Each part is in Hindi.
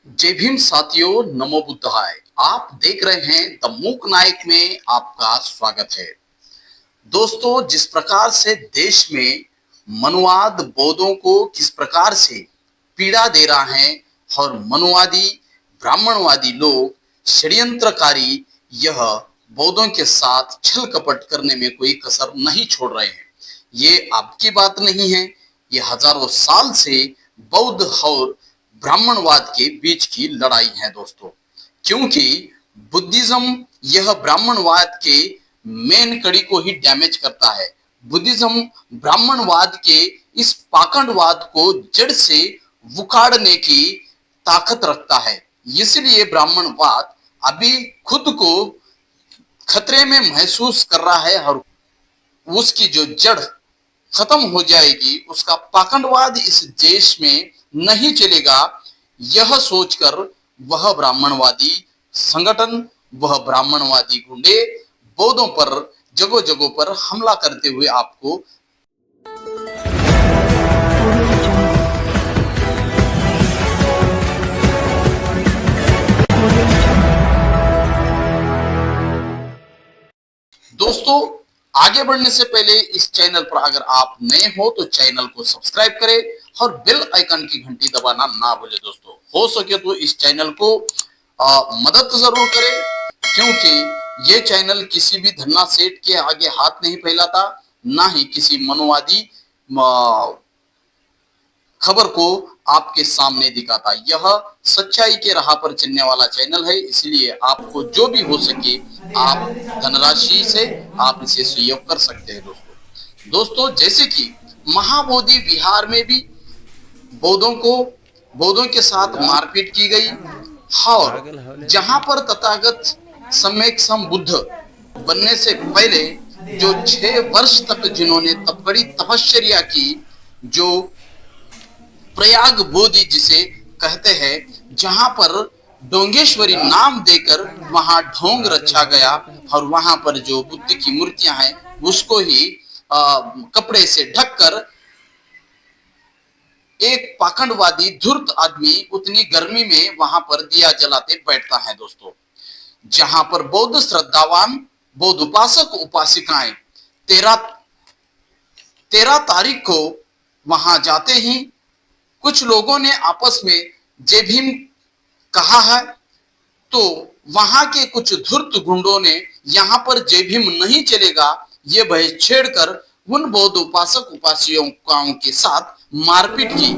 जय भीम साथियों, नमो बुद्धाय। आप देख रहे हैं द मूक नायक में आपका स्वागत है। दोस्तों, जिस प्रकार से देश में मनुवाद बौद्धों को किस प्रकार से पीड़ा दे रहा है और मनुवादी ब्राह्मणवादी लोग षड्यंत्रकारी यह बौद्धों के साथ छल कपट करने में कोई कसर नहीं छोड़ रहे हैं। ये आपकी बात नहीं है, ये हजारों साल से बौद्ध और ब्राह्मणवाद के बीच की लड़ाई है दोस्तों। क्योंकि बुद्धिज्म यह ब्राह्मणवाद के मेन कड़ी को ही डैमेज करता है। बुद्धिज्म ब्राह्मणवाद के इस पाखंडवाद को जड़ से उखाड़ने की ताकत रखता है। इसलिए ब्राह्मणवाद अभी खुद को खतरे में महसूस कर रहा है और उसकी जो जड़ खत्म हो जाएगी, उसका पाखंडवाद इस देश में नहीं चलेगा, यह सोचकर वह ब्राह्मणवादी संगठन, वह ब्राह्मणवादी गुंडे बौद्धों पर जगह जगह पर हमला करते हुए आपको दोस्तों, आगे बढ़ने से पहले इस चैनल पर अगर आप नए हो तो चैनल को सब्सक्राइब करें और बेल आइकन की घंटी दबाना ना भूलें। दोस्तों, हो सके तो इस चैनल को मदद जरूर करें, क्योंकि ये चैनल किसी भी धन्ना सेठ के आगे हाथ नहीं फैलाता, ना ही किसी मनोवादी खबर को आपके सामने दिखाता। यह सच्चाई के राह पर चलने वाला चैनल है, इसलिए आपको जो भी हो सके आप धनराशि से आप इसे सहयोग कर सकते हैं। दोस्तों, जैसे कि महाबोधि विहार में भी बौद्धों के साथ मारपीट की गई और जहां पर तथागत सम्यक सम बुद्ध बनने से पहले जो 6 वर्ष तक जिन्होंने कड़ी तपश्चर्या की, जो प्रयाग बोधि जिसे कहते हैं, जहां पर डोंगेश्वरी नाम देकर वहां ढोंग रचा गया और वहां पर जो बुद्ध की मूर्तियां हैं उसको ही कपड़े से ढककर एक पाखंडवादी धूर्त आदमी उतनी गर्मी में वहां पर दिया जलाते बैठता है। दोस्तों, जहां पर बौद्ध श्रद्धावान बौद्ध उपासक उपासिकाएं 13 तारीख को वहां जाते ही कुछ लोगों ने आपस में जय भीम कहा है, तो वहां के कुछ धूर्त गुंडों ने यहां पर जय भीम नहीं चलेगा ये भय छेड़कर उन बौद्ध उपासक उपासिकाओं के साथ मारपीट की।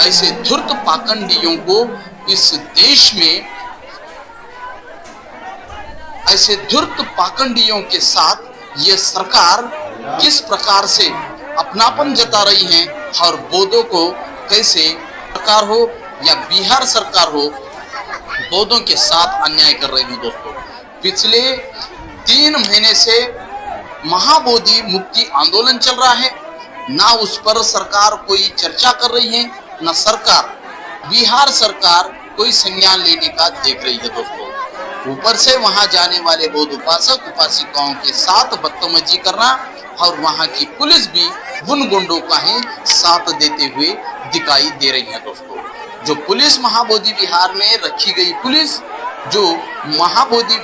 ऐसे धूर्त पाखंडियों को इस देश में, ऐसे धूर्त पाखंडियों के साथ ये सरकार किस प्रकार से अपनापन जता रही है और बौद्धों को कैसे सरकार हो या बिहार सरकार हो बौद्धों के साथ अन्याय कर रही है। दोस्तों, पिछले 3 महीने से महाबोधि मुक्ति आंदोलन चल रहा है, ना उस पर सरकार कोई चर्चा कर रही है, ना सरकार बिहार सरकार कोई संज्ञान लेने का देख रही है। दोस्तों, ऊपर से वहां जाने वाले बौद्ध उपासक उपासिकाओं के साथ बदतमीजी करना और वहां की पुलिस भी उन गुंडों का ही साथ देते हुए दिखाई दे रही है। दोस्तों, जो पुलिस महाबोधि विहार में रखी गई पुलिस, जो महाबोधि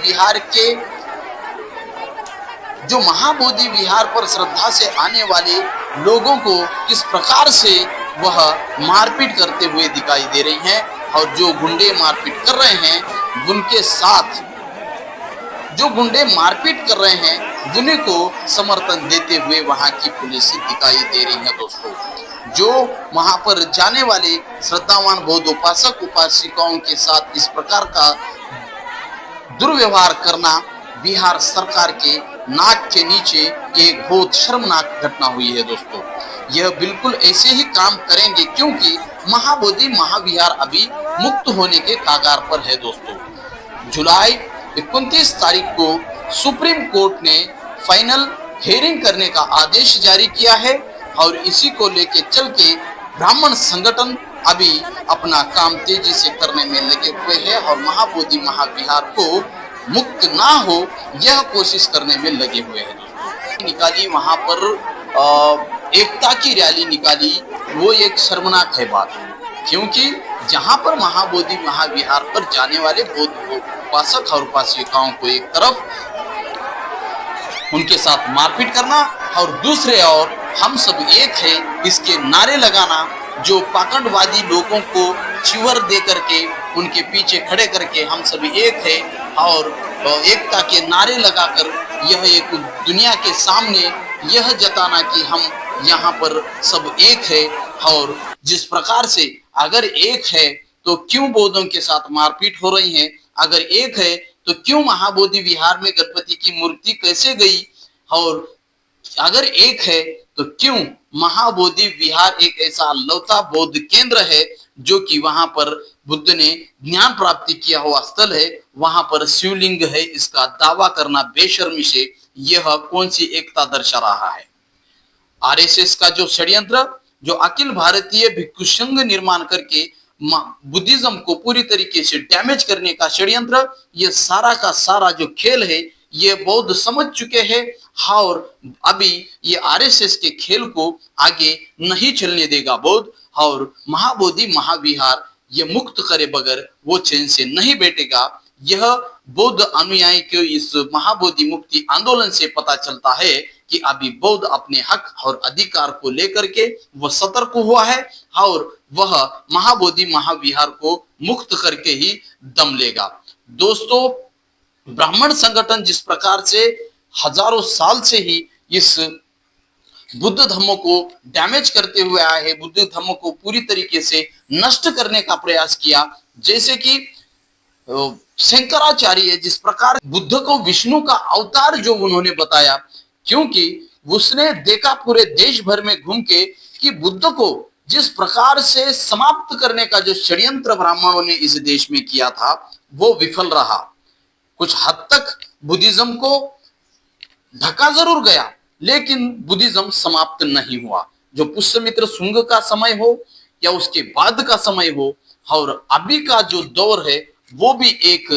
विहार पर श्रद्धा से आने वाले लोगों को किस प्रकार से वह मारपीट करते हुए दिखाई दे रही हैं, और जो गुंडे मारपीट कर रहे हैं उनके साथ जो गुंडे मारपीट कर रहे हैं उन्हीं को समर्थन देते हुए वहां की पुलिस दिखाई दे रही है। दोस्तों, जो वहां पर जाने वाले श्रद्धावान बौद्ध उपासक उपासिकाओं के साथ इस प्रकार का दुर्व्यवहार करना बिहार सरकार के नाक के नीचे एक बहुत शर्मनाक घटना हुई है। दोस्तों, यह बिल्कुल ऐसे ही काम करेंगे क्योंकि महाबोधि महाविहार अभी मुक्त होने के कगार पर है। दोस्तों, जुलाई 29 तारीख को सुप्रीम कोर्ट ने फाइनल हेयरिंग करने का आदेश जारी किया है और इसी को लेके चल के ब्राह्मण संगठन अभी अपना काम तेजी से करने में लगे हुए हैं और महाबोधि महाविहार को मुक्त ना हो यह कोशिश करने में लगे हुए हैं। दोस्तों, निकाली वहां पर एकता की रैली निकाली, वो एक शर्मनाक है बात, क्योंकि जहां पर महाबोधि महाविहार पर जाने वाले बौद्ध उपासक और उपासिकाओं को एक तरफ उनके साथ मारपीट करना और दूसरे ओर हम सब एक है इसके नारे लगाना, जो पाखंडवादी लोगों को चिवर दे करके उनके पीछे खड़े करके हम सब एक है और एकता के नारे लगाकर यह एक दुनिया के सामने यह जताना कि हम यहाँ पर सब एक है। और जिस प्रकार से अगर एक है तो क्यों बौद्धों के साथ मारपीट हो रही है, अगर एक है तो क्यों महाबोधि विहार में गणपति की मूर्ति कैसे गई, और अगर एक है तो क्यों महाबोधि विहार एक ऐसा लौता बौद्ध केंद्र है जो कि वहां पर बुद्ध ने ज्ञान प्राप्ति किया हुआ स्थल है, वहां पर शिवलिंग है, इसका दावा करना बेशर्मी से यह कौन सी एकता दर्शा रहा है। आरएसएस का जो षड्यंत्र, जो अखिल भारतीय भिक्षु संघ निर्माण करके बुद्धिज्म को पूरी तरीके से डैमेज करने का षड्यंत्र, ये सारा का सारा जो खेल है ये बौद्ध समझ चुके हैं और अभी ये आरएसएस के खेल को आगे नहीं चलने देगा बौद्ध। और महाबोधि महाविहार ये मुक्त करे बगैर वो चैन से नहीं बैठेगा। यह बौद्ध अनुयायी को इस महाबोधि मुक्ति आंदोलन से पता चलता है कि अभी बौद्ध अपने हक और अधिकार को लेकर के वह सतर्क हुआ है और वह महाबोधि महाविहार को मुक्त करके ही दम लेगा। दोस्तों, ब्राह्मण संगठन जिस प्रकार से हजारों साल से ही इस बुद्ध धर्म को डैमेज करते हुए आए हैं, बुद्ध धर्म को पूरी तरीके से नष्ट करने का प्रयास किया, जैसे कि शंकराचार्य जिस प्रकार बुद्ध को विष्णु का अवतार जो उन्होंने बताया, क्योंकि उसने देखा पूरे देश भर में घूम के कि बुद्ध को जिस प्रकार से समाप्त करने का जो षड्यंत्र ब्राह्मणों ने इस देश में किया था वो विफल रहा। कुछ हद तक बुद्धिज्म को ढका जरूर गया लेकिन बुद्धिज्म समाप्त नहीं हुआ। जो पुष्यमित्र शुंग का समय हो या उसके बाद का समय हो और अभी का जो दौर है वो भी एक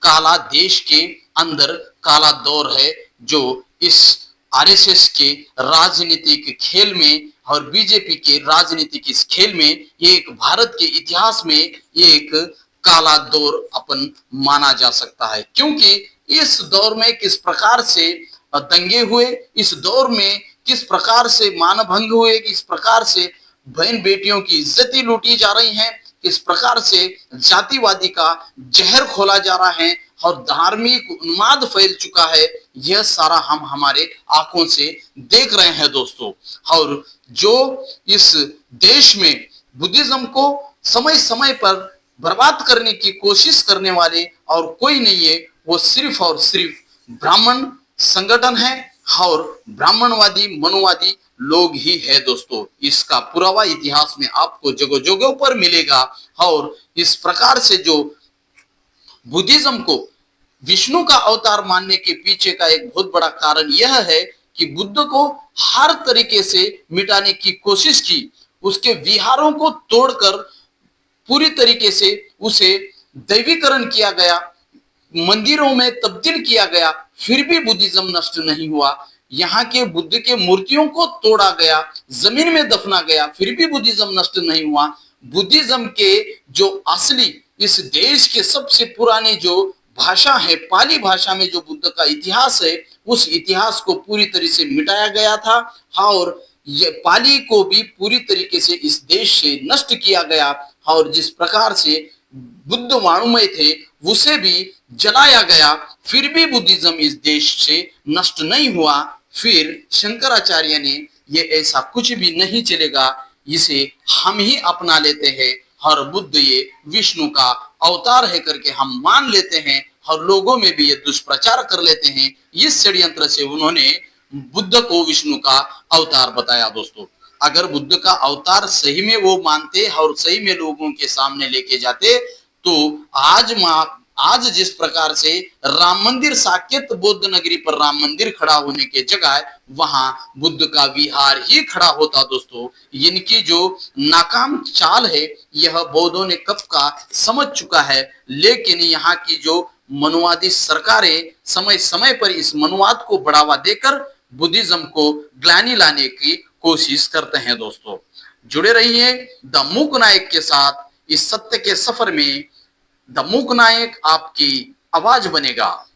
काला देश के अंदर काला दौर है, जो इस आरएसएस के राजनीतिक खेल में और बीजेपी के राजनीतिक इस खेल में ये एक भारत के इतिहास में ये एक काला दौर अपन माना जा सकता है। क्योंकि इस दौर में किस प्रकार से दंगे हुए, इस दौर में किस प्रकार से मानभंग हुए, किस प्रकार से बहन बेटियों की इज्जतें लूटी जा रही हैं, किस प्रकार से जातिवादी का जहर खोला जा रहा है और धार्मिक उन्माद फैल चुका है, यह सारा हम हमारे आंखों से देख रहे हैं दोस्तों। और जो इस देश में बुद्धिज्म को समय समय पर बर्बाद करने की कोशिश करने वाले और कोई नहीं है, वो सिर्फ और सिर्फ ब्राह्मण संगठन है और ब्राह्मणवादी मनुवादी लोग ही है दोस्तों। इसका पुरावा इतिहास में आपको जगह जगह पर मिलेगा। और इस प्रकार से जो बुद्धिज्म को विष्णु का अवतार मानने के पीछे का एक बहुत बड़ा कारण यह है कि बुद्ध को हर तरीके से मिटाने की कोशिश की, उसके विहारों को तोड़कर पूरी तरीके से उसे दैवीकरण किया गया, मंदिरों में तब्दील किया गया, फिर भी बुद्धिज्म नष्ट नहीं हुआ। यहाँ के बुद्ध के मूर्तियों को तोड़ा गया, जमीन में दफना गया, फिर भी बुद्धिज्म नष्ट नहीं हुआ। बुद्धिज्म के जो असली इस देश के सबसे पुरानी जो भाषा है, पाली भाषा में जो बुद्ध का इतिहास है, उस इतिहास को पूरी तरह से मिटाया गया था और ये पाली को भी पूरी तरीके से इस देश से नष्ट किया गया। और जिस प्रकार से बुद्ध वाणुमय थे उसे भी जलाया गया, फिर भी बुद्धिज्म इस देश से नष्ट नहीं हुआ। फिर शंकराचार्य ने ये ऐसा कुछ भी नहीं चलेगा, इसे हम ही अपना लेते हैं और बुद्ध ये विष्णु का अवतार है करके हम मान लेते हैं और लोगों में भी ये दुष्प्रचार कर लेते हैं। इस षड्यंत्र से उन्होंने बुद्ध को विष्णु का अवतार बताया दोस्तों। अगर बुद्ध का अवतार सही में वो मानते और सही में लोगों के सामने लेके जाते तो आज जिस प्रकार से राम मंदिर साकेत बौद्ध नगरी पर राम मंदिर खड़ा होने के जगह वहां बुद्ध का विहार ही खड़ा होता दोस्तों। इनकी जो नाकाम चाल है यह बौद्धों ने कब का समझ चुका है, लेकिन यहाँ की जो मनुवादी सरकारें समय समय पर इस मनुवाद को बढ़ावा देकर बुद्धिज्म को ग्लानि लाने की कोशिश करते हैं दोस्तों। जुड़े रहिए द मूक नायक के साथ। इस सत्य के सफर में द मूक नायक आपकी आवाज बनेगा।